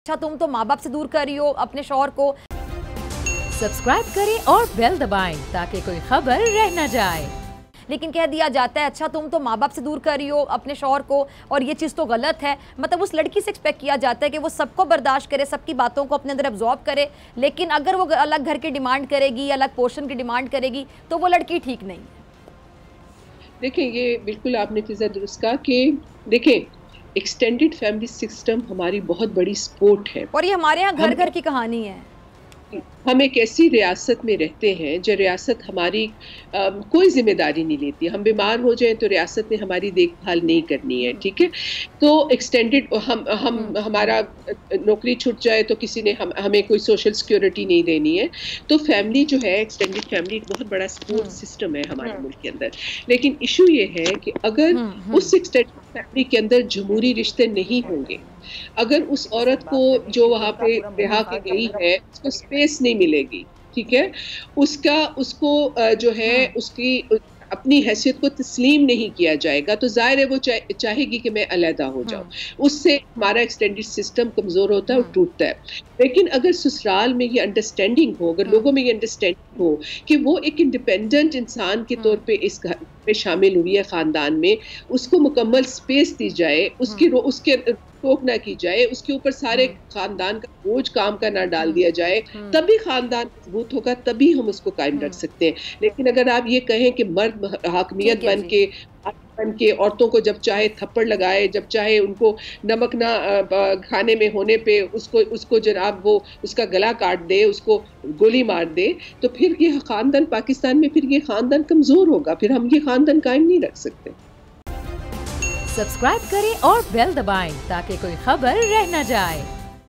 अच्छा तुम तो माँ बाप से दूर कर रही हो अपने शौहर को। सब्सक्राइब करें और बेल दबाएं ताकि कोई खबर रह न जाए। लेकिन कह दिया जाता है अच्छा तुम तो माँ बाप से दूर कर रही हो अपने शौहर को और ये चीज़ तो गलत है। मतलब उस लड़की से एक्सपेक्ट किया जाता है कि वो सबको बर्दाश्त करे, सबकी बातों को अपने अंदर अब्जॉर्ब करे, लेकिन अगर वो अलग घर की डिमांड करेगी, अलग पोर्शन की डिमांड करेगी तो वो लड़की ठीक नहीं। देखिए ये बिल्कुल आपने फिजा दुरुस्त कहा कि देखिए एक्सटेंडेड फैमिली सिस्टम हमारी बहुत बड़ी सपोर्ट है और ये हमारे यहाँ घर घर की कहानी है। हम एक ऐसी रियासत में रहते हैं जो रियासत हमारी कोई जिम्मेदारी नहीं लेती। हम बीमार हो जाएं तो रियासत ने हमारी देखभाल नहीं करनी है, ठीक है। तो एक्सटेंडेड हम हमारा नौकरी छूट जाए तो किसी ने हमें कोई सोशल सिक्योरिटी नहीं देनी है। तो फैमिली जो है एक्सटेंडेड फैमिली एक बहुत बड़ा सपोर्ट सिस्टम है हमारे मुल्क के अंदर। लेकिन इशू ये है कि अगर उस एक्सटेंडेड फैमिली के अंदर जमहूरी रिश्ते नहीं होंगे, अगर उस औरत को जो वहाँ पे रिहा की गई है उसको स्पेस नहीं मिलेगी, ठीक है, उसको जो है उसकी अपनी हैसियत को तस्लीम नहीं किया जाएगा, तो जाहिर है वो चाहेगी कि मैं अलहदा हो जाऊं। उससे हमारा एक्सटेंडेड सिस्टम कमजोर होता है और टूटता है। लेकिन अगर ससुराल में ये अंडरस्टैंडिंग हो, अगर लोगों में ये अंडरस्टैंडिंग हो कि वो एक इंडिपेंडेंट इंसान के तौर पे इस घर में शामिल हुई है, खानदान में, उसको मुकम्मल स्पेस दी जाए, उसके टोक ना की जाए, उसके ऊपर सारे खानदान का बोझ काम का ना डाल दिया जाए, तभी खानदान मजबूत होगा, तभी हम उसको कायम रख सकते हैं। लेकिन अगर आप ये कहें कि मर्द हाकमियत बन के औरतों को जब चाहे थप्पड़ लगाए, जब चाहे उनको नमक ना खाने में होने पे उसको जनाब वो उसका गला काट दे, उसको गोली मार दे, तो फिर ये खानदान पाकिस्तान में फिर ये खानदान कमजोर होगा, फिर हम ये खानदान कायम नहीं रख सकते। सब्सक्राइब करें और बेल दबाएं ताकि कोई खबर रह न जाए।